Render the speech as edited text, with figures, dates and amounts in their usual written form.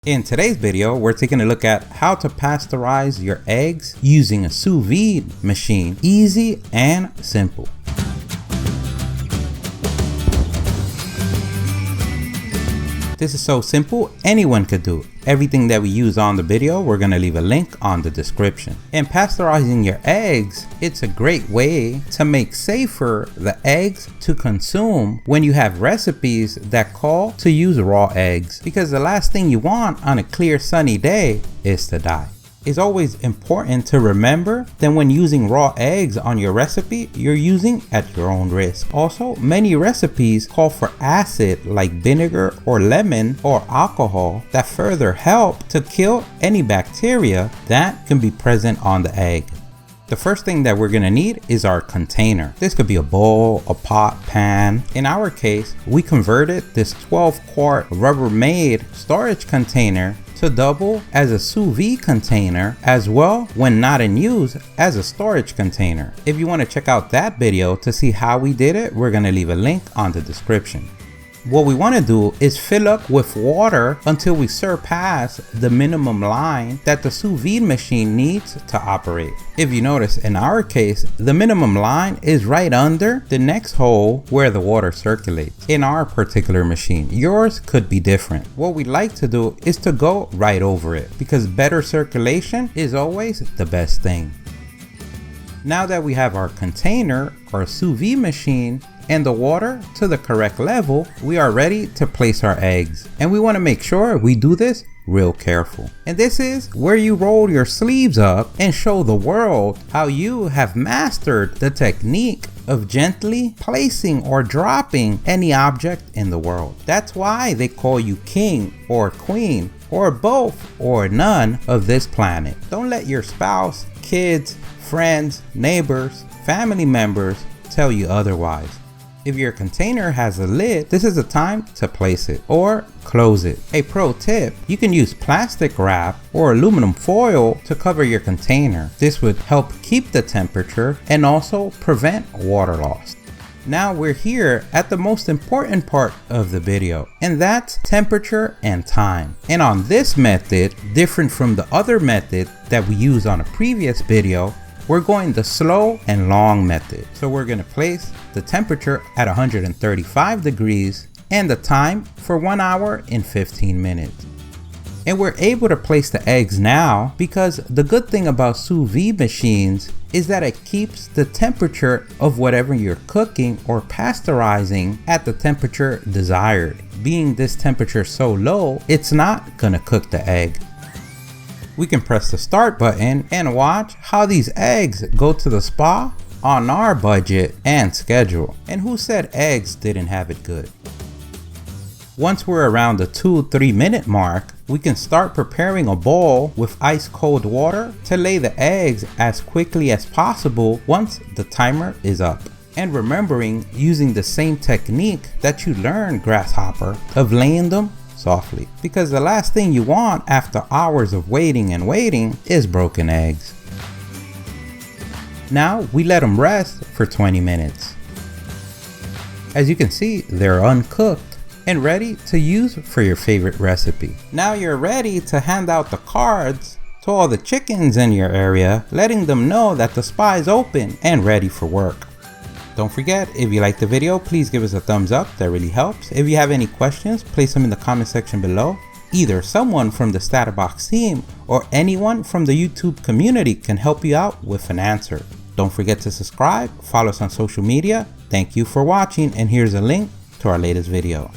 In today's video, we're taking a look at how to pasteurize your eggs using a sous vide machine. Easy and simple. This is so simple, anyone could do it. Everything that we use on the video, we're going to leave a link on the description. In pasteurizing your eggs, it's a great way to make safer the eggs to consume when you have recipes that call to use raw eggs, because the last thing you want on a clear sunny day is to die. It's always important to remember that when using raw eggs on your recipe, you're using at your own risk. Also, many recipes call for acid like vinegar or lemon or alcohol that further help to kill any bacteria that can be present on the egg. The first thing that we're going to need is our container. This could be a bowl, a pot, pan. In our case, we converted this 12-quart Rubbermaid storage container to double as a sous vide container, as well when not in use as a storage container. If you want to check out that video to see how we did it, we're going to leave a link on the description. What we want to do is fill up with water until we surpass the minimum line that the sous vide machine needs to operate. If you notice, in our case, the minimum line is right under the next hole where the water circulates. In our particular machine, yours could be different. What we like to do is to go right over it, because better circulation is always the best thing. Now that we have our container, our sous vide machine, and the water to the correct level, we are ready to place our eggs. And we want to make sure we do this real careful. And this is where you roll your sleeves up and show the world how you have mastered the technique of gently placing or dropping any object in the world. That's why they call you king or queen or both or none of this planet. Don't let your spouse, kids, friends, neighbors, family members tell you otherwise. If your container has a lid, this is the time to place it or close it. A pro tip, you can use plastic wrap or aluminum foil to cover your container. This would help keep the temperature and also prevent water loss. Now we're here at the most important part of the video, and that's temperature and time. And on this method, different from the other method that we used on a previous video, we're going the slow and long method. So we're going to place the temperature at 135 degrees and the time for 1 hour and 15 minutes. And we're able to place the eggs now because the good thing about sous vide machines is that it keeps the temperature of whatever you're cooking or pasteurizing at the temperature desired. Being this temperature so low, it's not going to cook the egg. We can press the start button and watch how these eggs go to the spa on our budget and schedule. And who said eggs didn't have it good? Once we're around the 2-3 minute mark, we can start preparing a bowl with ice cold water to lay the eggs as quickly as possible once the timer is up. And remembering using the same technique that you learned, grasshopper, of laying them softly, because the last thing you want after hours of waiting is broken eggs. Now we let them rest for 20 minutes. As you can see, they're uncooked and ready to use for your favorite recipe. Now you're ready to hand out the cards to all the chickens in your area, letting them know that the spa is open and ready for work. Don't forget, if you like the video, please give us a thumbs up, that really helps. If you have any questions, place them in the comment section below. Either someone from the StatUpBox team or anyone from the YouTube community can help you out with an answer. Don't forget to subscribe, follow us on social media. Thank you for watching, and here's a link to our latest video.